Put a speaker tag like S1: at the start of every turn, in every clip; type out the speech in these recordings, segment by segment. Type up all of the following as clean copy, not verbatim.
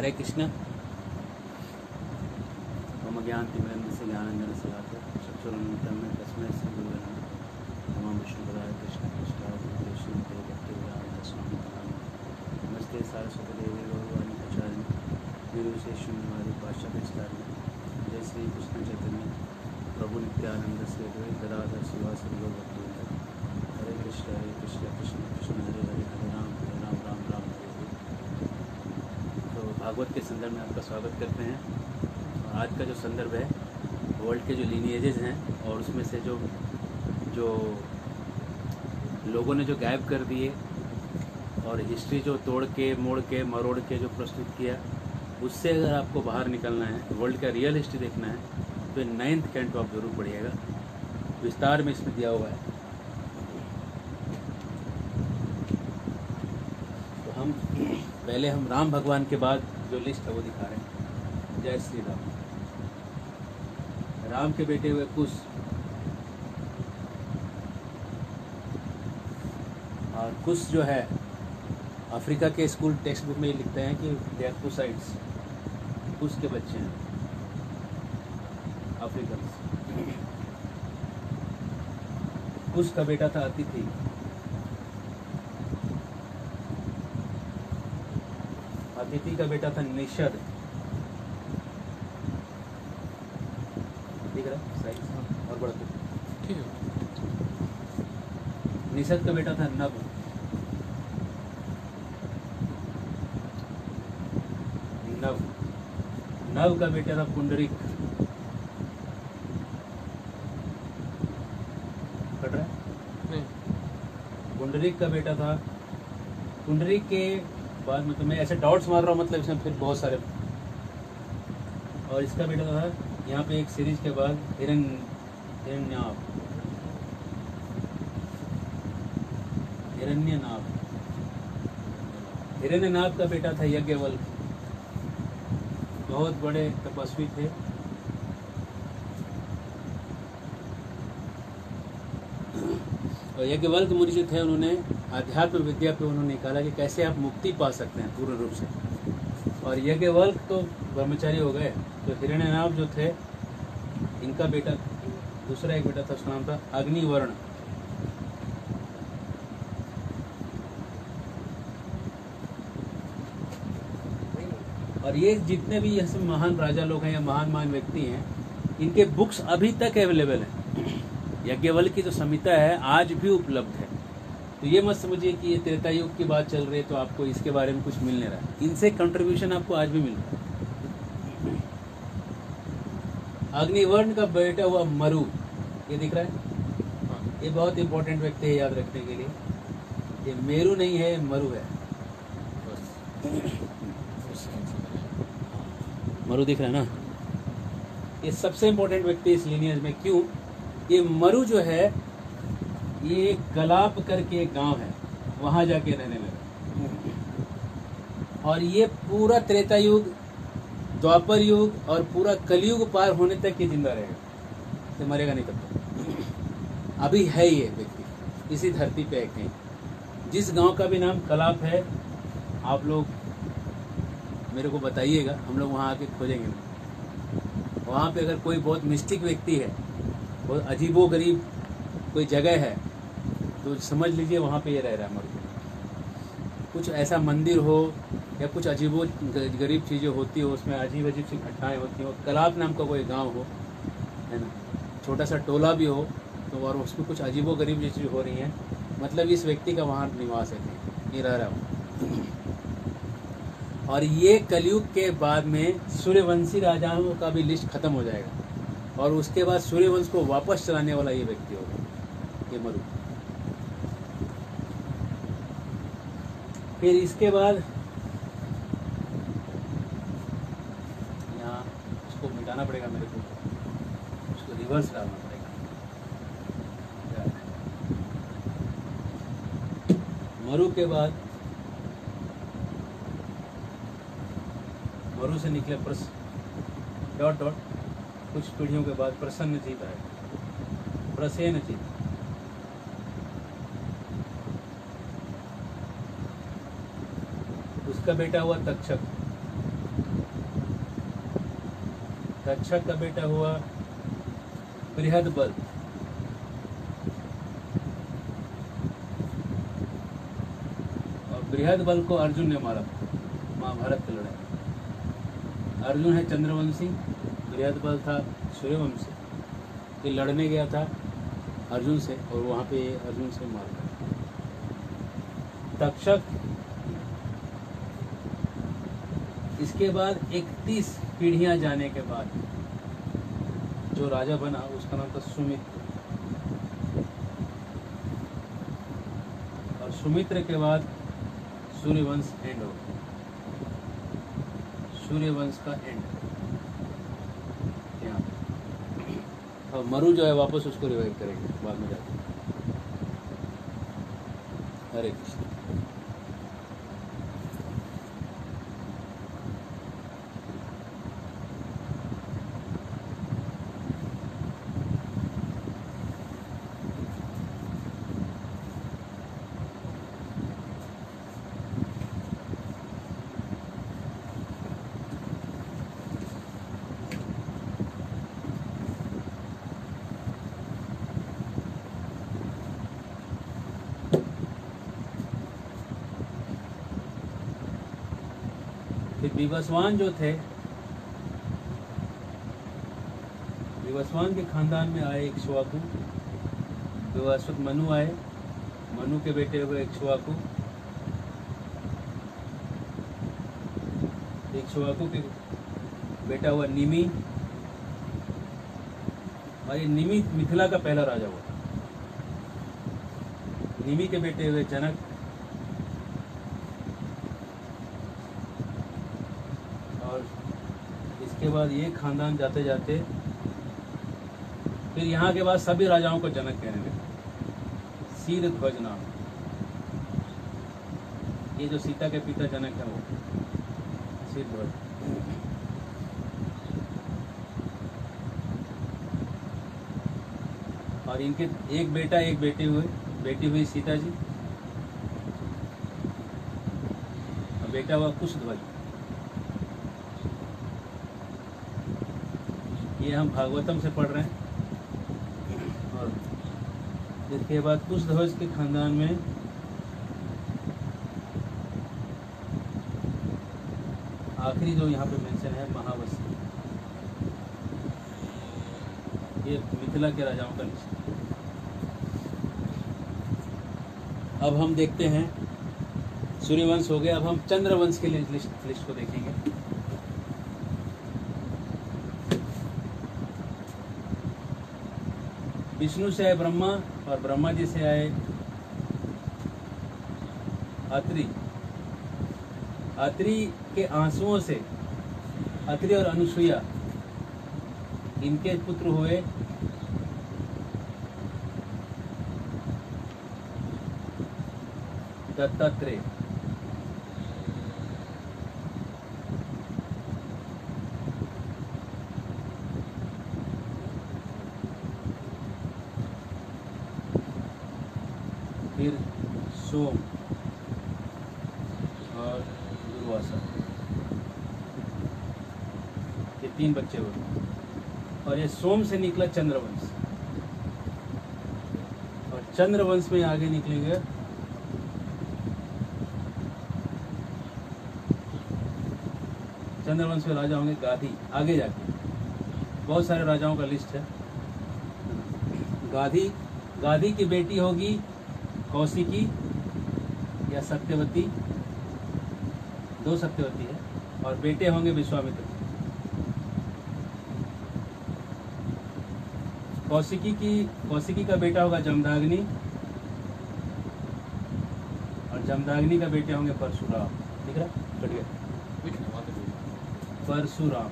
S1: हरे कृष्ण। मम ज्ञानतिमिरन्धस्य ज्ञानाञ्जनशलाकया चक्षुरुन्मिलितं येन तस्मै श्रीगुरवे नमः। नमः विष्णुपदाय कृष्णपृष्ठाय भूतेष्वते भक्तिवेदान्त स्वामी नमस्ते सारस्वती देवी गौरवाणी प्रचारिणी निर्विशेषशून्यवादी पाश्चात्य। जय श्री कृष्ण चैतन्य प्रभु नित्यानंद श्री अद्वैत गदाधर शिवासादि गौर भक्तवृंद। हरे कृष्ण कृष्ण कृष्ण हरे हरे, हरे राम राम राम हरे हरे। तो भागवत के संदर्भ में आपका स्वागत करते हैं। आज का जो संदर्भ है वर्ल्ड के जो लीनिएजेस हैं और उसमें से जो लोगों ने जो गायब कर दिए और हिस्ट्री जो तोड़ के मोड़ के मरोड़ के जो प्रस्तुत किया, उससे अगर आपको बाहर निकलना है, वर्ल्ड का रियल हिस्ट्री देखना है, तो 9th कैंटो आप जरूर पढ़िएगा। विस्तार में इसमें दिया हुआ है। तो पहले हम राम भगवान के बाद जो लिस्ट है वो दिखा रहे हैं। जय श्री राम। राम के बेटे हुए कुश, और कुश जो है अफ्रीका के स्कूल टेक्स्ट बुक में ये लिखते हैं कि दे आर कुशाइट्स, कुश के बच्चे हैं अफ्रीकन। कुश का बेटा था अतिथि, अतिथि का बेटा था निषद, दिख रहा है साइज और बड़ा ठीक है। निषद का बेटा था नभ, नव का बेटा था पुंडरीक, पढ़ रहा है नहीं। पुंडरीक का बेटा था, पुंडरीक के बाद मतलब मैं ऐसे डॉट्स मार रहा हूँ, मतलब इसमें फिर बहुत सारे। और इसका बेटा था यहाँ पे एक सीरीज के बाद हिरण्यनाभ, हिरण्यनाभ का बेटा था यज्ञवल्क, बहुत बड़े तपस्वी थे। और यज्ञवल्क मुनि जो थे उन्होंने आध्यात्म विद्या पे उन्होंने निकाला कि कैसे आप मुक्ति पा सकते हैं पूर्ण रूप से। और यज्ञवल्क तो ब्रह्मचारी हो गए, तो हिरण्यनाभ जो थे इनका बेटा, दूसरा एक बेटा था, उसका नाम था अग्निवर्ण। और ये जितने भी ये सब महान राजा लोग हैं या महान व्यक्ति हैं, इनके बुक्स अभी तक अवेलेबल हैं। यज्ञवल्क की जो संहिता है आज भी उपलब्ध है। तो ये मत समझिए कि ये त्रेता युग की बात चल रही है तो आपको इसके बारे में कुछ मिल नहीं रहा है। इनसे कंट्रीब्यूशन आपको आज भी मिल रहा है। अग्निवर्ण का बेटा हुआ मरु, ये दिख रहा है, ये बहुत इंपॉर्टेंट व्यक्ति है याद रखने के लिए। ये मेरू नहीं है, मरु है। मरु दिख रहा है ना, ये सबसे इंपॉर्टेंट व्यक्ति इस लीनियज में। क्यों? ये मरु जो है ये गलाप करके एक गांव है, वहां जाके रहने लगा। और ये पूरा त्रेता युग, द्वापर युग और पूरा कलयुग पार होने तक ये जिंदा रहेगा, ये मरेगा नहीं तब तक। अभी है ये व्यक्ति इसी धरती पे कहीं। जिस गांव का भी नाम कलाप है, आप लोग मेरे को बताइएगा, हम लोग वहाँ आके खोजेंगे। वहाँ पे अगर कोई बहुत मिस्टिक व्यक्ति है, बहुत अजीबो गरीब कोई जगह है, तो समझ लीजिए वहाँ पे ये रह रहा है मरु। कुछ ऐसा मंदिर हो या कुछ अजीबो गरीब चीज़ें होती हो, उसमें अजीब अजीब सी घटनाएं होती हो, कलाप नाम का कोई गांव हो, है ना, छोटा सा टोला भी हो, तो और उसमें कुछ अजीबो गरीब चीज़ें हो रही हैं, मतलब इस व्यक्ति का वहाँ निवास है, ये रह रहा हो। और ये कलयुग के बाद में सूर्यवंशी राजाओं का भी लिस्ट खत्म हो जाएगा, और उसके बाद सूर्यवंश को वापस चलाने वाला ये व्यक्ति होगा, ये मरु। फिर इसके बाद यहाँ उसको मिटाना पड़ेगा मेरे को, उसको रिवर्स डालना पड़ेगा। मरु के बाद मरु से निकले डॉट डॉट, कुछ पीढ़ियों के बाद प्रसन्नजीत आए, प्रसेनजीत। उसका बेटा हुआ तक्षक, तक्षक का बेटा हुआ बृहदबल। और बृहदबल को अर्जुन ने मारा महाभारत की लड़ाई। अर्जुन है चंद्रवंशी, बृहदबल था सूर्यवंशी। ये लड़ने गया था अर्जुन से और वहाँ पे अर्जुन से मार गया। तक्षक इसके बाद 31 पीढ़ियां जाने के बाद जो राजा बना उसका नाम था सुमित्र। और सुमित्र के बाद सूर्यवंश एंड हो गया। सूर्यवंश का एंड यहाँ। और मरु जो है वापस उसको रिवाइव करेंगे बाद में जाके। हरे कृष्ण। फिर विवस्वान जो थे, विवस्वान के खानदान में आए इक्ष्वाकु। विवस्वत मनु आए, मनु के बेटे हुए इक्ष्वाकु। इक्ष्वाकु के बेटा हुआ निमि। और ये निमि मिथिला का पहला राजा हुआ। निमि के बेटे हुए जनक। के बाद ये खानदान जाते जाते फिर यहाँ के बाद सभी राजाओं को जनक कहने लगे। शीरध्वज नाम, ये जो सीता के पिता जनक है वो शीरध्वज। और इनके एक बेटा एक बेटी हुई सीता जी। और बेटा हुआ कुशध्वज। ये हम भागवतम से पढ़ रहे हैं। और इसके बाद कुशध्वज के खानदान में आखिरी जो यहाँ पे मेंशन है महावशी। ये मिथिला के राजाओं का लिस्ट। अब हम देखते हैं सूर्यवंश हो गया। अब हम चंद्रवंश के लिए लिस्ट को देखेंगे। विष्णु से आए ब्रह्मा और ब्रह्मा जी से आए अत्रि। अत्रि के आंसुओं से अत्रि और अनुसुईया इनके पुत्र हुए दत्तात्रेय। फिर सोम और दुर्वासा, ये 3 बच्चे हुए। और ये सोम से निकला चंद्रवंश। और चंद्रवंश में आगे निकलेंगे चंद्रवंश में राजा होंगे गाधी। आगे जाके बहुत सारे राजाओं का लिस्ट है। गाधी की बेटी होगी कौशिकी या सत्यवती। 2 सत्यवती है। और बेटे होंगे विश्वामित्र। कौशिकी का बेटा होगा जमदाग्नि। और जमदाग्नि का बेटे होंगे परशुराम। ठीक है, कट गया। परशुराम।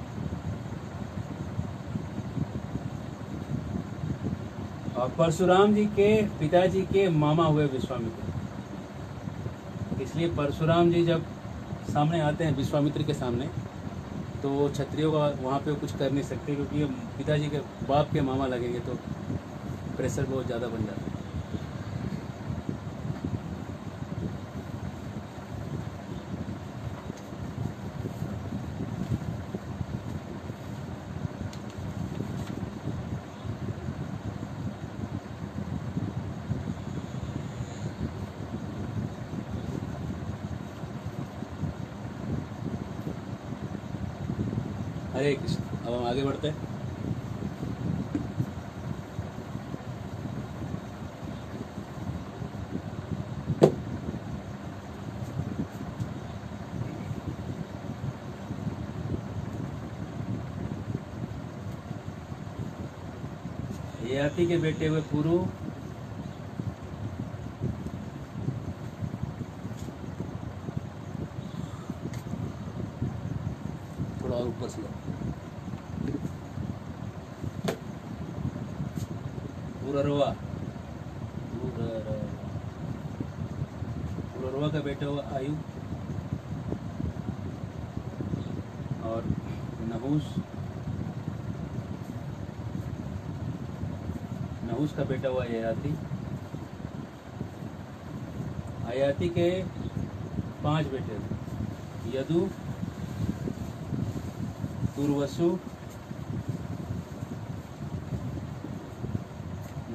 S1: और परशुराम जी के पिताजी के मामा हुए विश्वामित्र। इसलिए परशुराम जी जब सामने आते हैं विश्वामित्र के सामने, तो वो क्षत्रियों का वहाँ पे कुछ कर नहीं सकते, क्योंकि ये पिताजी के बाप के मामा लगेंगे तो प्रेशर बहुत ज़्यादा बन जाता है। हरे कृष्ण। अब हम आगे बढ़ते हैं। ययाति के बेटे हुए पुरु, थोड़ा और ऊपर से पुररवा, पुररवा का बेटा हुआ आयु, और नहुस, नहुस का बेटा हुआ ययाति। ययाति के 5 बेटे थे, यदु, तुर्वसु,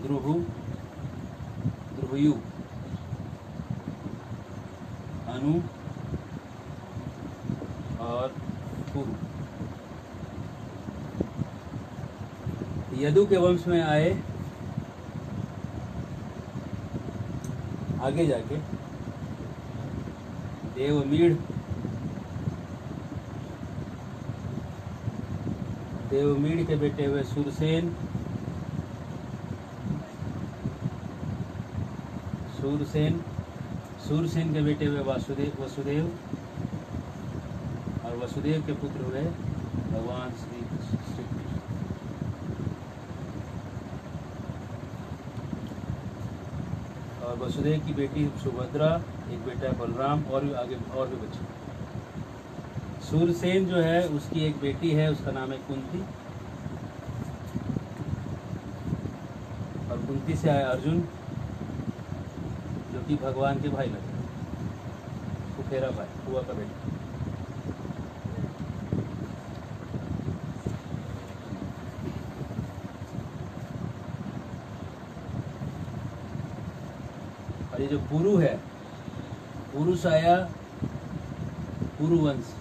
S1: द्रुहु, द्रुहयु, अनु और पुरु। यदु के वंश में आए आगे जाके देवमीढ़, देवमीढ़ के बेटे हुए सूरसेन, सूरसेन, सूरसेन के बेटे हुए वसुदेव, और वसुदेव के पुत्र हुए भगवान श्री कृष्ण। और वसुदेव की बेटी सुभद्रा, एक बेटा है बलराम, और भी आगे और भी बच्चे। सूरसेन जो है उसकी एक बेटी है, उसका नाम है कुंती, और कुंती से आया अर्जुन जो कि भगवान के भाई लगे, फुफेरा भाई, हुआ का बेटा। और ये जो पुरु है, पुरु से आया पुरुवंश,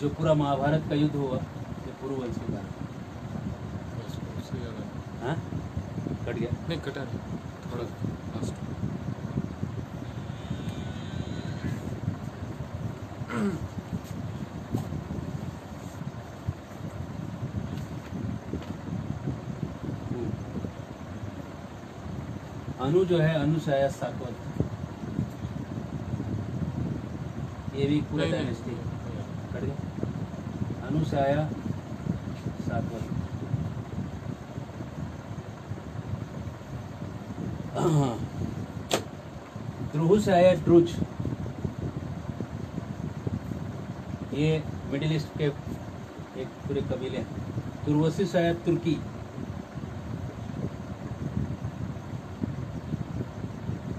S1: जो पूरा महाभारत का युद्ध हुआ ये पुरुवंश के कारण। हाँ, कट गया?
S2: नहीं कटा नहीं, थोड़ा लास्ट।
S1: अनु जो है, अनु से आया सातवत, ये भी पूरा डायनेस्टी कट गया। अनु से आया सातवत। द्रुहु से आया ड्रुज, ये मिडिल ईस्ट के एक पूरे कबीले हैं। तुर्वसी से आया तुर्की,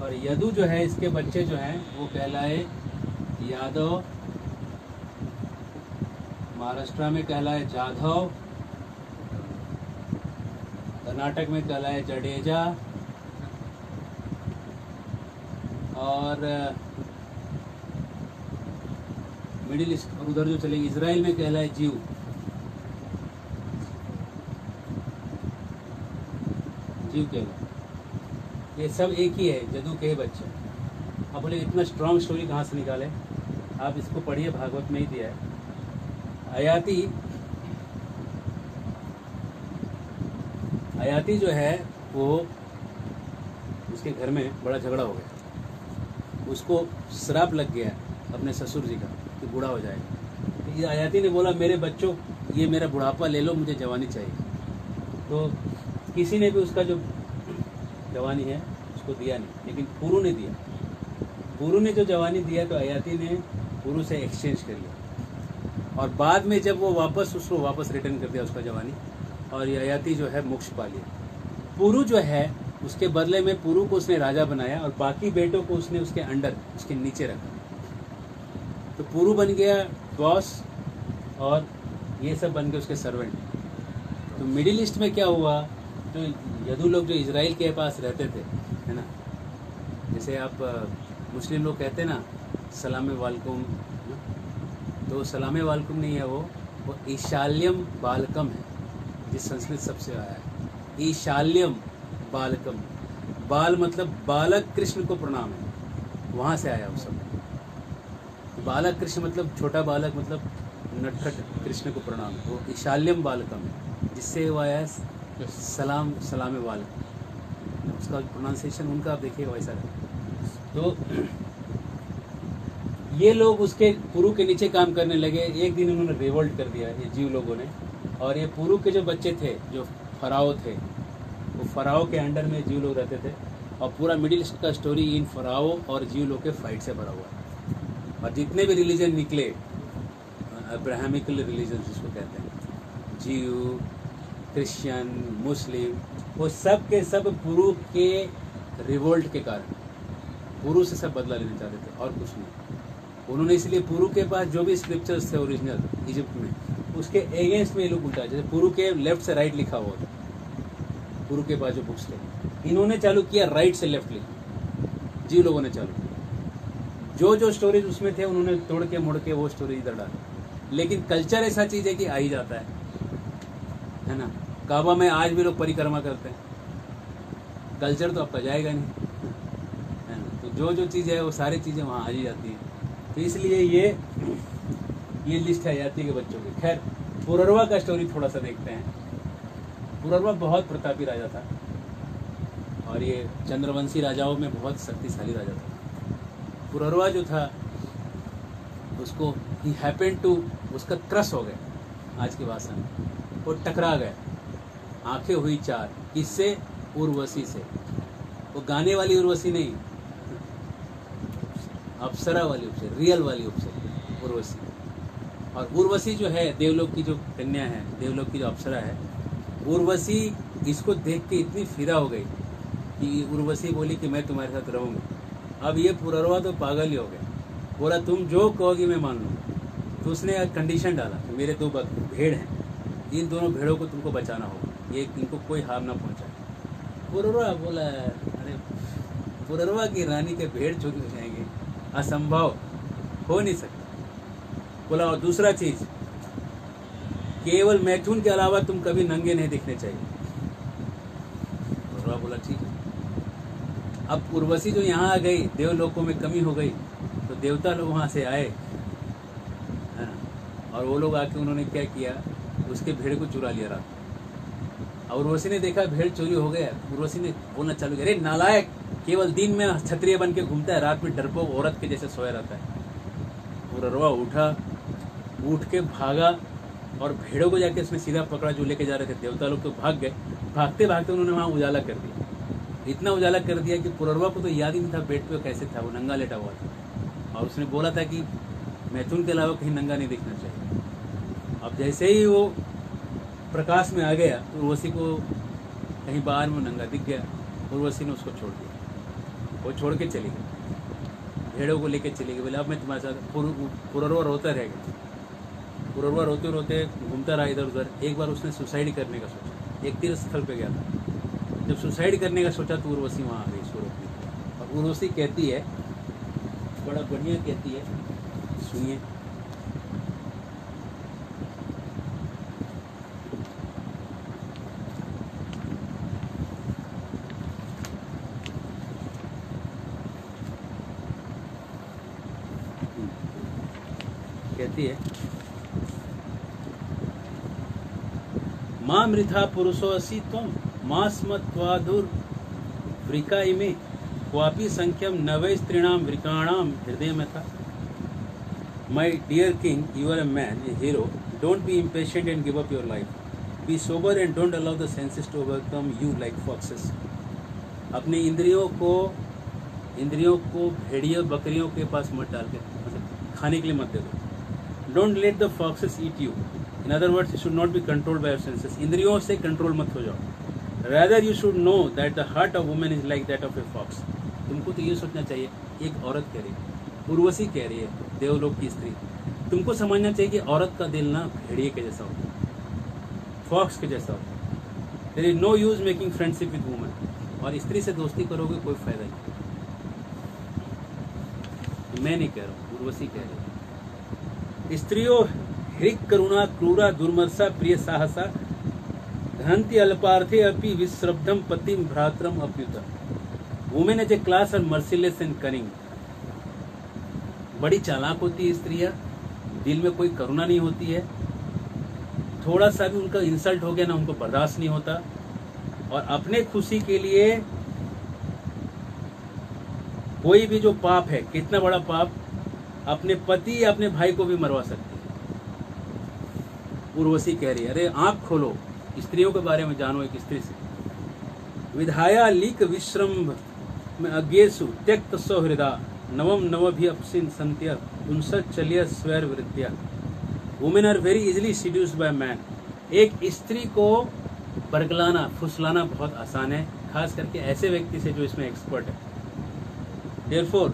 S1: और यदु जो है इसके बच्चे जो हैं वो कहलाए यादव, महाराष्ट्र में कहलाए जाधव, कर्नाटक में कहलाए जडेजा, और मिडिल ईस्ट और उधर जो चलेंगे इजराइल में कहलाए जीव। जीव कहलाए, ये सब एक ही है, जदू के बच्चे। अब बोले इतना स्ट्रांग स्टोरी कहाँ से निकाले? आप इसको पढ़िए, भागवत में ही दिया है। अयाति जो है वो, उसके घर में बड़ा झगड़ा हो गया, उसको श्राप लग गया अपने ससुर जी का कि बूढ़ा हो जाएगा। तो ये अयाति ने बोला मेरे बच्चों, ये मेरा बुढ़ापा ले लो, मुझे जवानी चाहिए। तो किसी ने भी उसका जो जवानी है उसको दिया नहीं, लेकिन पुरु ने दिया। पुरु ने जो जवानी दिया तो अयाति ने पुरु से एक्सचेंज कर लिया, और बाद में जब वो उसको वापस रिटर्न कर दिया उसका जवानी, और ये अयाति जो है मोक्ष पा लिया। पुरु जो है उसके बदले में पुरु को उसने राजा बनाया, और बाकी बेटों को उसने उसके अंडर, उसके नीचे रखा। तो पुरु बन गया बॉस, और ये सब बन गए उसके सर्वेंट। तो मिडिल ईस्ट में क्या हुआ जो यदू लोग जो इजराइल के पास रहते थे, है ना, जैसे आप मुस्लिम लोग कहते हैं ना सलाम वालकुम, तो सलाम वालकुम नहीं है, वो ईशाल्यम बालकम है, जिस संस्कृत सबसे आया है। ईशाल्यम बालकम, बाल मतलब बालक कृष्ण को प्रणाम है, वहाँ से आया वो सब। बालक कृष्ण मतलब छोटा बालक, मतलब नटखट कृष्ण को प्रणाम है, वो ईशाल्यम बालकम है, जिससे वो आया सलाम सलाम वालकम। उसका प्रोनाउंसिएशन उनका आप देखिए वैसा है। तो ये लोग उसके पुरु के नीचे काम करने लगे। एक दिन उन्होंने रिवोल्ट कर दिया ये जीव लोगों ने, और ये पुरु के जो बच्चे थे, जो फराओ थे, वो फराओ के अंडर में जीव लोग रहते थे, और पूरा मिडिल ईस्ट का स्टोरी इन फराओ और जीव लोग के फाइट से भरा हुआ है। और जितने भी रिलीजन निकले, अब्राहमिकल रिलीजन जिसको कहते हैं, जीव, क्रिश्चियन, मुस्लिम, वो सब के सब पुरु के रिवोल्ट के कारण, पुरु से सब बदला लेना चाहते थे और कुछ नहीं। उन्होंने इसलिए पुरु के पास जो भी स्क्रिप्चर्स थे ओरिजिनल इजिप्ट में, उसके अगेंस्ट में ये लोग उल्टा, जैसे पुरु के लेफ्ट से राइट लिखा हुआ था, पुरु के पास जो बुक्स थे, इन्होंने चालू किया राइट से लेफ्ट लिखना, जीव लोगों ने चालू किया। जो जो स्टोरीज उसमें थे उन्होंने तोड़ के मुड़ के वो स्टोरी इधर डाली। लेकिन कल्चर ऐसा चीज है कि आ ही जाता है ना। काबा में आज भी लोग परिक्रमा करते हैं, कल्चर तो आपका जाएगा नहीं, है ना। तो जो जो चीज़ है वो सारी चीज़ें वहाँ आ ही जाती हैं। तो इसलिए ये लिस्ट है जाती के बच्चों की। खैर, पुररवा का स्टोरी थोड़ा सा देखते हैं। पुररवा बहुत प्रतापी राजा था, और ये चंद्रवंशी राजाओं में बहुत शक्तिशाली राजा था। पुररवा जो था, उसको ही हैपन टू, उसका क्रश हो गया आज की भाषा में, वो टकरा गया, आंखें हुई चार, किससे? उर्वशी से। वो गाने वाली उर्वशी नहीं, अप्सरा वाली उर्वशी, रियल वाली उर्वशी। और उर्वशी जो है देवलोक की जो कन्या है, देवलोक की जो अप्सरा है, उर्वशी इसको देख के इतनी फिदा हो गई कि उर्वशी बोली कि मैं तुम्हारे साथ रहूंगी। अब ये पुररवा तो पागल ही हो गया, बोला तुम जो कहोगी मैं मान लूँगा। तो उसने कंडीशन डाला कि मेरे 2 भेड़ हैं, इन दोनों भेड़ों को तुमको बचाना होगा, ये इनको कोई हार्म ना पहुंचाए। पुररवा बोला, अरे पुररवा की रानी के भेड़ चोरी हो जाएंगे, असंभव, हो नहीं सकता। बोला और दूसरा चीज, केवल मैथुन के अलावा तुम कभी नंगे नहीं दिखने चाहिए। पुररवा बोला ठीक है। अब उर्वशी जो यहाँ आ गई, देवलोकों में कमी हो गई, तो देवता लोग वहाँ से आए, है ना, और वो लोग आके उन्होंने क्या किया, उसके भेड़ को चुरा लिया रात। और उर्वशी ने देखा भेड़ चोरी हो गया, उर्वशी ने बोलना चालू किया, अरे नालायक, केवल दिन में क्षत्रिय बन के घूमता है, रात में डरपोक औरत के जैसे सोया रहता है। पुररवा उठा, उठ के भागा, और भेड़ों को जाके उसने सीधा पकड़ा जो लेके जा रहे थे। देवता लोग तो भाग गए, भागते भागते उन्होंने वहाँ उजाला कर दिया। इतना उजाला कर दिया कि पुररवा को तो याद ही नहीं था बेड पे कैसे था, वो नंगा लेटा हुआ था। और उसने बोला था कि मैथुन के अलावा कहीं नंगा नहीं दिखना चाहिए। अब जैसे ही वो प्रकाश में आ गया, उर्वशी को कहीं बाहर में नंगा दिख गया, उर्वशी ने उसको छोड़ दिया, वो छोड़ के चली गई, भेड़ों को लेके चली गई। बोले अब मैं तुम्हारे साथ। पुररवा रोता रह गया, पुररवा रोते रोते घूमता रहा इधर उधर। एक बार उसने सुसाइड करने का सोचा, एक तीर्थ स्थल पे गया था। जब सुसाइड करने का सोचा तो उर्वशी वहाँ आ गई उसको रोकने। और उर्वशी कहती है, बड़ा बढ़िया कहती है, सुनिए। कहती है, माँ मृथा पुरुषो असि त्वं मां स्मत्वाधुर वृका इमे क्वापि संख्यम नवै स्त्रीणाम वृकाणाम हृदय में था। My dear king, you are a man, a hero, don't be impatient and give up your life, be sober and don't allow the senses to overcome you like foxes. अपने इंद्रियों को भेड़ियों बकरियों के पास मत डाल के, मतलब खाने के लिए मत दे दो। Don't let the foxes eat you, in other words you should not be controlled by your senses. इंद्रियों से कंट्रोल मत हो जाओ। Rather you should know that the heart of woman is like that of a fox. तुमको तो ये सोचना चाहिए, एक औरत कह रही है, उर्वशी कह रही है, देवलोक की स्त्री, तुमको समझना चाहिए कि औरत का दिल ना भेड़िए के जैसा होता है, फॉक्स के जैसा होता है। There is no use making friendship with women, और स्त्री से दोस्ती करोगे कोई फायदा नहीं। मैं नहीं कह रहा हूँ, उर्वशी कह रही है। स्त्रियों हृक करुणा क्रूरा दुर्मर्षा प्रिय साहसा धनंति अल्पार्थे अपि विश्रब्धम पतिम भ्रातरम अप्युता। Women as a class are merciless and cunning. बड़ी चालाक होती है स्त्रियां, दिल में कोई करुणा नहीं होती है, थोड़ा सा भी उनका इंसल्ट हो गया ना उनको बर्दाश्त नहीं होता, और अपने खुशी के लिए कोई भी जो पाप है, कितना बड़ा पाप, अपने पति या अपने भाई को भी मरवा सकती है। उर्वशी कह रही है, अरे आंख खोलो, स्त्रियों के बारे में जानो एक स्त्री से। विधाया लीक विश्रम्भ में अज्ञेसु त्यक्त सौहृदा नवम नवभि अपसिन संत्य उनसठ चलिया स्वैर वृत्तिया। Women are very easily seduced by man. एक स्त्री को बरगलाना फुसलाना बहुत आसान है, खास करके ऐसे व्यक्ति से जो इसमें एक्सपर्ट है। Therefore,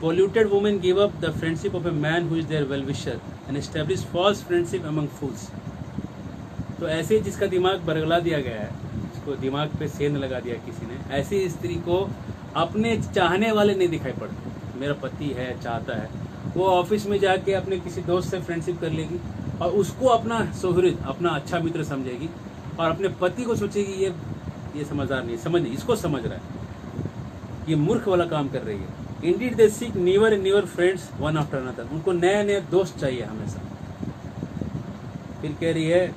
S1: polluted women give up the friendship of a man who is their well-wisher and establish false friendship among fools. तो ऐसे जिसका दिमाग बरगला दिया गया है, जिसको दिमाग पे सेंध लगा दिया किसी ने, ऐसी स्त्री को अपने चाहने वाले नहीं दिखाई पड़ते। मेरा पति है, चाहता है, वो ऑफिस में जाके अपने किसी दोस्त से फ्रेंडशिप कर लेगी और उसको अपना सौहृद, अपना अच्छा मित्र समझेगी, और अपने पति को सोचेगी ये समझदार नहीं, समझ नहीं, इसको समझ रहा है, ये मूर्ख वाला काम कर रही है। Indeed they seek newer and newer friends one after another. उनको नए नए दोस्त चाहिए हमेशा। फिर कह रही है,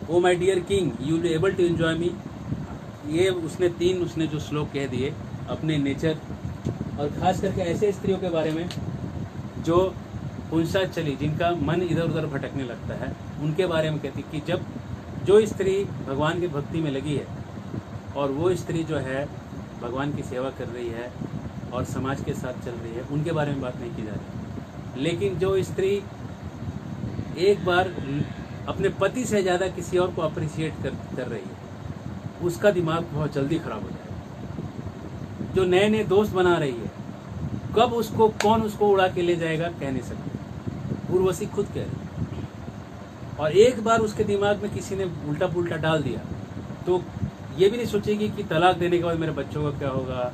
S1: oh my dear king you will be able to enjoy me. ये उसने जो श्लोक कह दिए अपने नेचर, और खास करके ऐसे स्त्रियों के बारे में जो पुंसा चली, जिनका मन इधर उधर भटकने लगता है, उनके बारे में कहती कि जब जो स्त्री भगवान की भक्ति में लगी है और वो स्त्री जो है भगवान की सेवा कर रही है और समाज के साथ चल रही है, उनके बारे में बात नहीं की जा रही। लेकिन जो स्त्री एक बार अपने पति से ज़्यादा किसी और को अप्रिशिएट कर रही है, उसका दिमाग बहुत जल्दी खराब हो जाएगा। जो नए नए दोस्त बना रही है, कब उसको कौन उसको उड़ा के ले जाएगा कह नहीं सकते। उर्वशी खुद कह रही है। और एक बार उसके दिमाग में किसी ने उल्टा पुल्टा डाल दिया तो ये भी नहीं सोचेगी कि तलाक देने के बाद मेरे बच्चों का क्या होगा।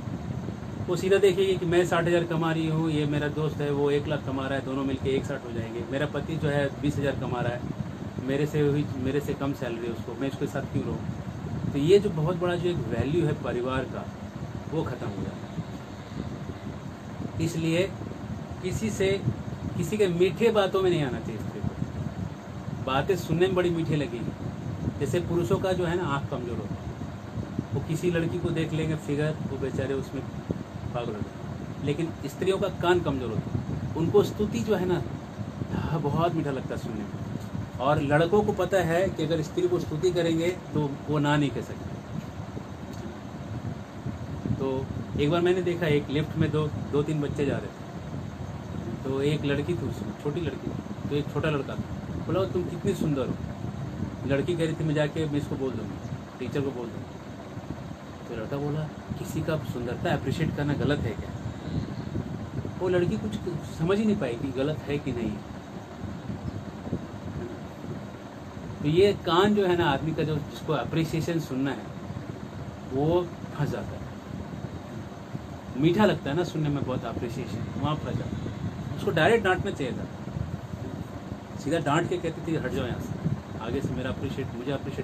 S1: वो सीधा देखेगी कि मैं 60,000 कमा रही हूँ, ये मेरा दोस्त है वो 1 लाख कमा रहा है, दोनों मिलके 1,60,000 हो जाएंगे। मेरा पति जो है 20,000 कमा रहा है, मेरे से कम सैलरी है उसको, मैं इसके साथ क्यों रहूँ। तो ये जो बहुत बड़ा जो एक वैल्यू है परिवार का, वो ख़त्म हो जाता है। इसलिए किसी के मीठे बातों में नहीं आना चाहिए। स्त्री को बातें सुनने में बड़ी मीठी लगेगी। जैसे पुरुषों का जो है ना आँख कमजोर होता है, वो किसी लड़की को देख लेंगे फिगर, वो बेचारे उसमें पागल हो जाते। लेकिन स्त्रियों का कान कमजोर होता है, उनको स्तुति जो है ना बहुत मीठा लगता है सुनने में। और लड़कों को पता है कि अगर स्त्री को स्तुति करेंगे तो वो ना नहीं कह सकते। तो एक बार मैंने देखा, एक लिफ्ट में दो तीन बच्चे जा रहे थे, तो एक लड़की थी उसमें, छोटी लड़की थी, तो एक छोटा लड़का था। बोला तुम कितनी सुंदर हो। लड़की कह रही थी मैं इसको बोल दूँगी, टीचर को बोल दूँगी। तो लड़का बोला किसी का सुंदरता अप्रिशिएट करना गलत है क्या। वो लड़की कुछ समझ ही नहीं पाई कि गलत है कि नहीं। तो ये कान जो है ना आदमी का, जो जिसको अप्रिसिएशन सुनना है, वो फंस जाता है। मीठा लगता है ना सुनने में बहुत अप्रिसिएशन, वहाँ फंस जाता है। उसको डायरेक्ट डांटना चाहिए था, सीधा डांट के कहती थी हट जाओ यहाँ से, आगे से मुझे अप्रिशिएट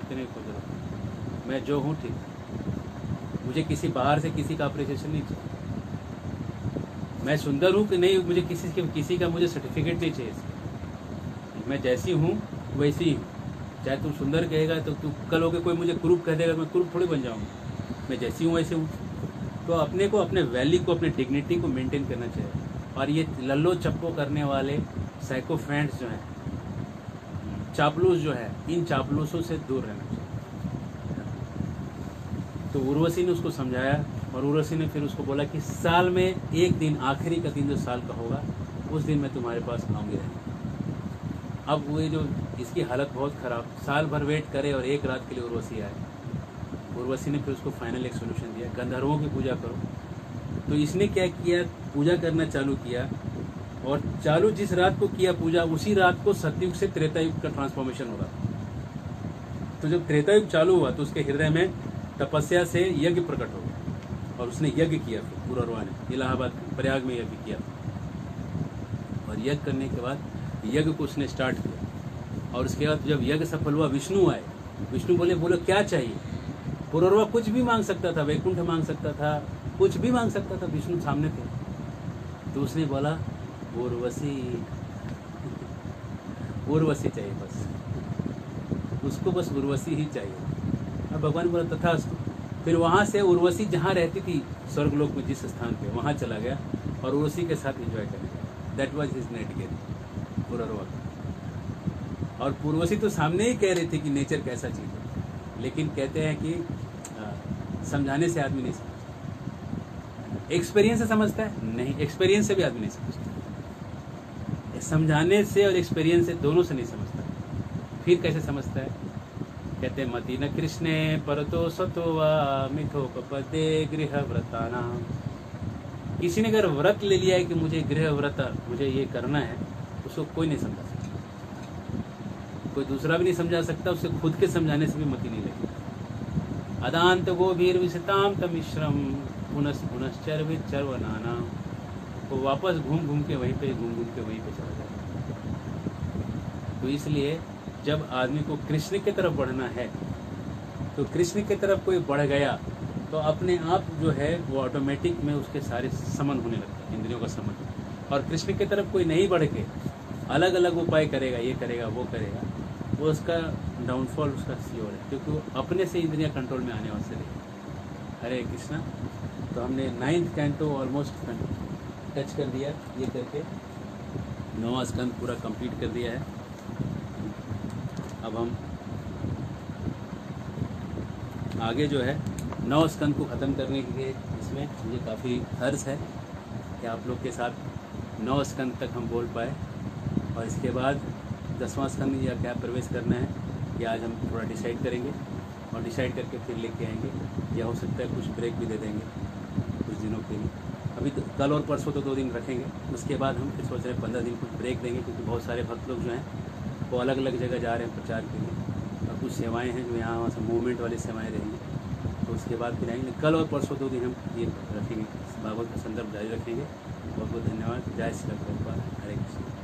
S1: करने की कोई जरूरत नहीं, मैं जो हूँ ठीक, मुझे किसी बाहर से किसी का अप्रिसिएशन नहीं चाहिए। मैं सुंदर हूँ कि नहीं, मुझे किसी का मुझे सर्टिफिकेट नहीं चाहिए। मैं जैसी हूँ वैसी ही, चाहे तुम सुंदर कहेगा तो तू कल होके कोई मुझे कुरूप कह देगा, मैं कुरूप थोड़ी बन जाऊँगा। मैं जैसी हूँ वैसे हूँ। तो अपने को, अपने वैल्यू को, अपने डिग्निटी को मेंटेन करना चाहिए। और ये लल्लो चप्पो करने वाले साइकोफेंट्स जो हैं, चापलूस जो है, इन चापलूसों से दूर रहना चाहिए। तो उर्वशी ने उसको समझाया, और उर्वशी ने फिर उसको बोला कि साल में एक दिन, आखिरी का दिन जो साल का होगा, उस दिन मैं तुम्हारे पास आऊँगी रहने। अब वो जो इसकी हालत बहुत ख़राब, साल भर वेट करे और एक रात के लिए उर्वशी आए। उर्वशी ने फिर उसको फाइनल एक सोल्यूशन दिया, गंधर्वों की पूजा करो। तो इसने क्या किया, पूजा करना चालू किया, और चालू जिस रात को किया पूजा, उसी रात को सतयुग से त्रेता युग का ट्रांसफॉर्मेशन हो रहा था। तो जब त्रेता युग चालू हुआ तो उसके हृदय में तपस्या से यज्ञ प्रकट हो गया और उसने यज्ञ किया। फिर पुररवा ने इलाहाबाद प्रयाग में यज्ञ किया और यज्ञ करने के बाद यज्ञ को उसने स्टार्ट किया और उसके बाद जब यज्ञ सफल हुआ विष्णु आए। विष्णु बोलो क्या चाहिए। पुररवा कुछ भी मांग सकता था, वैकुंठ मांग सकता था, कुछ भी मांग सकता था, विष्णु सामने थे। तो उसने बोला उर्वशी उर्वशी चाहिए, बस उसको बस उर्वशी ही चाहिए। अब भगवान बोला तथास्तु। फिर वहाँ से उर्वशी जहाँ रहती थी स्वर्गलोक में जिस स्थान पे, वहाँ चला गया और उर्वशी के साथ एंजॉय करने लगा। That was his net game, Pururava. और उर्वशी तो सामने ही कह रही थी कि नेचर कैसा चीज़ है, लेकिन कहते हैं कि समझाने से आदमी नहीं समझता। एक्सपीरियंस से समझता है नहीं, एक्सपीरियंस से भी आदमी नहीं समझता। समझाने से और एक्सपीरियंस से दोनों से नहीं समझता। फिर कैसे समझता है? कहते हैं मति न कृष्णे परतो सतो वा मिथोपपदे गृह व्रताना। किसी ने अगर व्रत ले लिया है कि मुझे गृह व्रत, मुझे ये करना है, उसको कोई नहीं समझा सकता, कोई दूसरा भी नहीं समझा सकता। उसे खुद के समझाने से भी मति नहीं लगेगी। अदांत गोभीर विशताम तमिश्रम पुनस् पुनश्चर्वित चर्वनाना। वो वापस घूम घूम के वहीं पे चला जाता। तो इसलिए जब आदमी को कृष्ण की तरफ बढ़ना है तो कृष्ण की तरफ कोई बढ़ गया तो अपने आप जो है वो ऑटोमेटिक में उसके सारे समन होने लगता है, इंद्रियों का समन। और कृष्ण की तरफ कोई नहीं बढ़ के अलग अलग उपाय करेगा, ये करेगा वो करेगा, वो उसका डाउनफॉल उसका श्योर है, क्योंकि वो अपने से इंद्रियां कंट्रोल में आने वाले रहे। हरे कृष्णा। तो हमने 9th कैंटो ऑलमोस्ट टच कर दिया, ये करके 9वां स्कंद पूरा कंप्लीट कर दिया है। अब हम आगे जो है 9 स्कंद को ख़त्म करने के लिए, इसमें मुझे काफ़ी हर्ष है कि आप लोग के साथ 9 स्कंद तक हम बोल पाए। और इसके बाद 10वां स्कंद या क्या प्रवेश करना है ये आज हम थोड़ा डिसाइड करेंगे और डिसाइड करके फिर लेके आएंगे, या हो सकता है कुछ ब्रेक भी दे देंगे कुछ दिनों के लिए। अभी तो कल और परसों तो 2 दिन रखेंगे, उसके बाद हम फिर सोच रहे हैं 15 दिन कुछ ब्रेक देंगे, क्योंकि बहुत सारे भक्त लोग जो हैं वो अलग अलग जगह जा रहे हैं प्रचार के लिए, और कुछ सेवाएं हैं जो यहाँ वहाँ से मूवमेंट वाली सेवाएं रहेंगी। तो उसके बाद फिर आएंगे कल और परसों 2 दिन हम ये रखेंगे, भागवत का संदर्भ जारी रखेंगे। बहुत बहुत धन्यवाद। जय श्री कृष्ण। हरे कृष्ण।